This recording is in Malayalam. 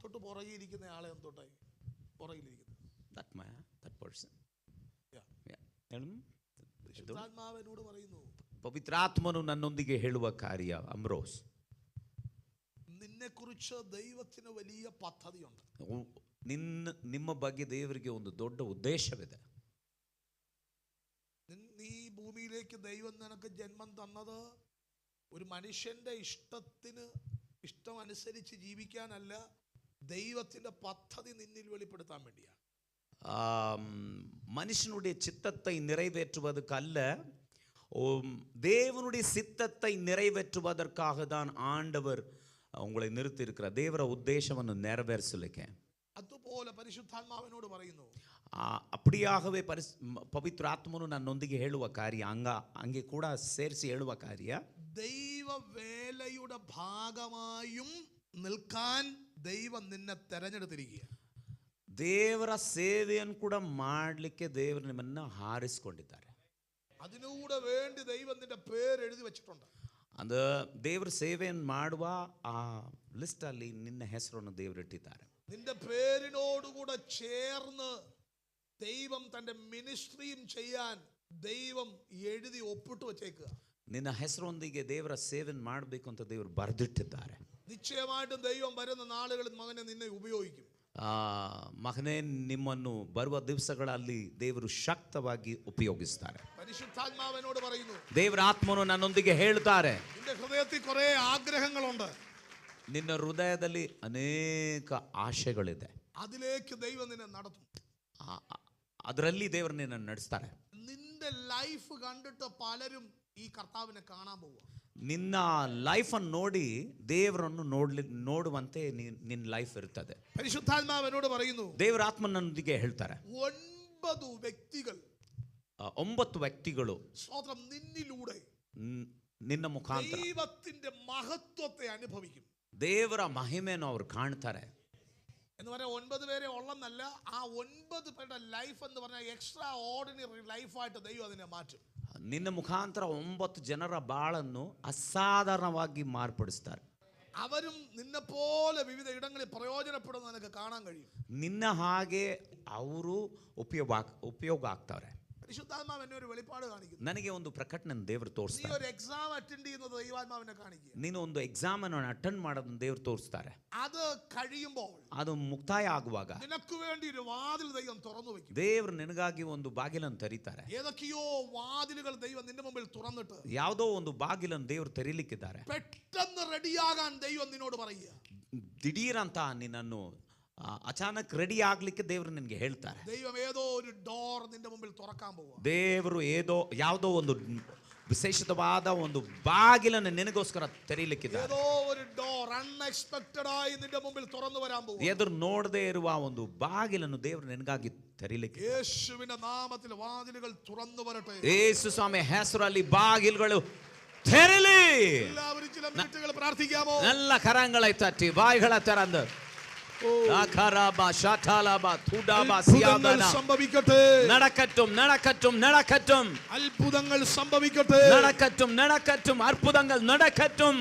തൊട്ട് പുറകിരിക്കുന്ന ആളെ തൊട്ടായി പരിശുദ്ധാത്മാവിനോട് പറയുന്നു, ಪವಿತ್ರಾತ್ಮನು ನನ್ನೊಂದಿಗೆ ಹೇಳುವ ಕಾರ್ಯ ಅಮ್ರೋಸ್, നിന്നെ കുറിച്ച് ദൈവത്തിന് വലിയ പദ്ധതിയുണ്ട്. ನಿಮ್ಮ ಬಗ್ಗೆ ದೇವರಿಗೆ ಒಂದು ದೊಡ್ಡ ಉದ್ದೇಶವಿದೆ. നീ ഭൂമിയിലേക്ക് ദൈവം നിനക്ക് ജന്മം തന്നത് ഒരു മനുഷ്യന്റെ ഇഷ്ടമനുസരിച്ച് ജീവിക്കാനല്ല, ദൈവത്തിന്റെ പദ്ധതി നിന്നിൽ വെളിപ്പെടുത്താൻ വേണ്ടിയാണ്. மனுஷனுடைய சித்தத்தை நிறைவேற்றுவதற்கல்ல, தேவனுடைய சித்தத்தை நிறைவேற்றுவதற்காக தான் ಆಂಡವರ್ உங்களை நிறுத்தி இருக்கிற ದೇವರ ಉದ್ದೇಶವನ್ನು ನೆರವೇರಿಸಲಿಕ್ಕೆ. അതുപോലെ പരിശുദ്ധാത്മാവിനോട് പറയുന്നു, அப்படியாகவே ಪವಿತ್ರಾತ್ಮನು ನನ್ನೊಂದಿಗೆ ಹೇಳುವ ಕಾರ್ಯ, ಹಂಗೆ ಕೂಡ ಸೇರಿಸಿ ಹೇಳುವ ಕಾರ್ಯ, ദൈവ വേലയുടെ ഭാഗമായും നിൽക്കാൻ ദൈവം നിന്നെ തെരഞ്ഞെടുത്തിരിക്കുകയാണ്. ದೇವರ ಸೇವೆಯನ್ನು ಕೂಡ ಮಾಡಲಿಕ್ಕೆ ದೇವರು ನಿಮ್ಮನ್ನು ಹಾರಿಸಿಕೊಂಡಿದ್ದಾರೆ. അതിനൂടെ വേണ്ടി ദൈവം നിന്റെ പേര് എഴുതി വെച്ചിട്ടുണ്ട്. ಅದು ದೇವರ ಸೇವೆಯನ್ನು ಮಾಡುವ ಆ ಲಿಸ್ಟ್ ಅಲ್ಲಿ ನಿನ್ನ ಹೆಸರನ್ನು ದೇವರು ಇಟ್ಟಿದ್ದಾರೆ. നിന്റെ പേരിനോടുകൂടെ ചേർന്ന് ദൈവം തന്റെ മിനിസ്ട്രിയും ചെയ്യാൻ ദൈവം എഴുതി ഒപ്പിട്ട് വെച്ചേക്കുക. ನಿನ್ನ ಹೆಸರೊಂದಿಗೆ ದೇವರ ಸೇವೆಯನ್ನು ಮಾಡಬೇಕು ಅಂತ ದೇವರು ಬರೆದಿಟ್ಟಿದ್ದಾರೆ. നിശ്ചയമായിട്ടും ദൈവം വരുന്ന നാളുകളിൽ മകനെ നിന്നെ ഉപയോഗിക്കും. ಮಗನೇ, ನಿಮ್ಮನ್ನು ಬರುವ ದಿವಸಗಳಲ್ಲಿ ದೇವರು ಶಕ್ತವಾಗಿ ಉಪಯೋಗಿಸ್ತಾರೆ. പരിശുദ്ധാത്മാവിനോട് പറയുന്നു, ದೇವರ ಆತ್ಮನು ನನ್ನೊಂದಿಗೆ ಹೇಳ್ತಾರೆ, നിന്റെ ഹൃദയത്തിൽ കുറേ ആഗ്രഹങ്ങളുണ്ട്, ನಿನ್ನ ಹೃದಯದಲ್ಲಿ ಅನೇಕ ಆಶೆಗಳಿದೆ, അതിലേക്ക് ദൈവം നിന്നെ നടത്തും, ಅದರಲ್ಲಿ ದೇವರು ನಿನ್ನನ್ನು ನಡೆಸ್ತಾರೆ. നിന്റെ ലൈഫ് കണ്ടിട്ട് പലരും ഈ കർത്താവിനെ കാണാൻ പോവുക. ನಿನ್ನ ಲೈಫ್ ಅನ್ನು ನೋಡಿ ದೇವರನ್ನು ನೋಡುವಂತೆ ನಿನ್ನ ಲೈಫ್ ಇರ್ತದೆ. ಪರಿಶುದ್ಧಾತ್ಮಾವಿನೋട് പറയുന്നു, ದೇವರ ಆತ್ಮನೊಂದಿಗೆ ಹೇಳ್ತಾರೆ, 9 ವ್ಯಕ್ತಿಗಳು 9 ವ್ಯಕ್ತಿಗಳು സ്വതന്ത്രം നിന്നിലൂടെ ನಿನ್ನ ಮುಖಾಂತರ ദൈവത്തിന്റെ മഹത്വത്തെ അനുഭവിക്കും. ದೇವರ ಮಹಿಮೆಯನ್ನು ಅವರು ಕಾಣ್ತಾರೆ. എന്ന് പറഞ്ഞാൽ 9 പേരെ ഉള്ളെന്നല്ല, ആ 9 പേരുടെ ലൈഫ് എന്ന് പറഞ്ഞാൽ എക്സ്ട്രാ ഓർഡിനറി ലൈഫായിട്ട് ദൈവം അതിനെ മാറ്റും. ನಿನ್ನ ಮುಖಾಂತರ 9 ಜನರ ಬಾಳನ್ನು ಅಸಾಧಾರಣವಾಗಿ ಮಾರ್ಪಡಿಸ್ತಾರೆ. അവരും നിന്നെ പോലെ വിവിധ ഇടങ്ങളിൽ പ്രയോജനപ്പെടുന്നത് നിനക്ക് കാണാൻ കഴിയും. ನಿನ್ನ ಹಾಗೆ ಅವರು ಉಪಯೋಗ ಆಗ್ತಾರೆ. പരിശുദ്ധാത്മാവ് എന്നെ ഒരു വെളിപ്പാട് കാണിക്കുന്നു. ನನಗೆ ಒಂದು ಪ್ರಕಟಣೆ ದೇವರು ತೋರಿಸ್ತಾರೆ. നീ ഒരു എക്സാം അറ്റൻഡ് ചെയ്യുന്നത് ദൈവാത്മാവിനെ കാണിക്കുക. ನೀನು ಒಂದು ಎಕ್ಸಾಮ್ ಅನ್ನು ಅಟೆಂಡ್ ಮಾಡೋದನ್ನು ದೇವರು ತೋರಿಸ್ತಾರೆ. അത് കഴിയുമ്പോൾ, ಅದು ಮುಕ್ತಾಯ ಆಗುವಾಗ നിനക്ക് വേണ്ടി ഒരു വാതിൽ ദൈവം തുറന്നു വെക്കും. ದೇವರು ನಿನಗಾಗಿ ಒಂದು ಬಾಗಿಲನ್ನು ತೆರೀತಾರೆ. ഏതൊക്കെയോ വാതിലുകൾ ദൈവം നിന്റെ മുമ്പിൽ തുറന്നിട്ട് ಯಾವುದೋ ಒಂದು ಬಾಗಿಲನ್ನು ದೇವರು ತೆರೀಲಿಕ್ಕಿದ್ದಾರೆ. പെട്ടെന്ന് റെഡിയാകാൻ ദൈവം നിന്നോട് പറയുക. ದಿಢೀರಂತ ನಿನ್ನನ್ನು ಅಚಾನಕ್ ರೆಡಿ ಆಗ್ಲಿಕ್ಕೆ ದೇವರು ನಿನಗೆ ಹೇಳ್ತಾರೆ. ദൈവം ഏതോ ഒരു ഡോർ നിന്റെ മുമ്പിൽ തുറക്കാൻ പോവുക. ದೇವರು ಯಾವುದೋ ಒಂದು ವಿಶೇಷವಾದ ಒಂದು ಬಾಗಿಲನ್ನು ನಿನಗೋಸ್ಕರ ತೆರೀಲಿಕ್ಕಿದ್ದಾರೆ. ഏതോ ഒരു ഡോർ അൺഎക്സ്പെക്ಟೆಡ್ ಆಗಿ ನಿನ್ನ മുമ്പിൽ തുറന്നു വരാൻ പോവുക. ಎದುರು ನೋಡದೇ ಇರುವ ಒಂದು ಬಾಗಿಲನ್ನು ದೇವರು ನಿನಗಾಗಿ ತೆರೀಲಿಕ್ಕೆ. ಯೇಸುವಿನ ನಾಮത്തിൽ വാതിലുകൾ തുറന്നു വരട്ടെ. ಯೇಸು ಸ್ವಾಮಿ ಹೆಸರಲ್ಲಿ ಬಾಗಿಲುಗಳು ತೆರಲಿ. എല്ലാവരും ചില മിനിറ്റുകൾ പ്രാർത്ഥിക്കാമോ? ಎಲ್ಲ ಕರங்களை ತಟ್ಟಿ ಬಾಯಿಗಳ ತೆರೆದು സംഭവിക്കട്ടെ, നടക്കട്ടും നടക്കട്ടും നടക്കട്ടും, അത്ഭുതങ്ങൾ സംഭവിക്കട്ടെ, നടക്കട്ടും നടക്കട്ടും, അത്ഭുതങ്ങൾ നടക്കട്ടും.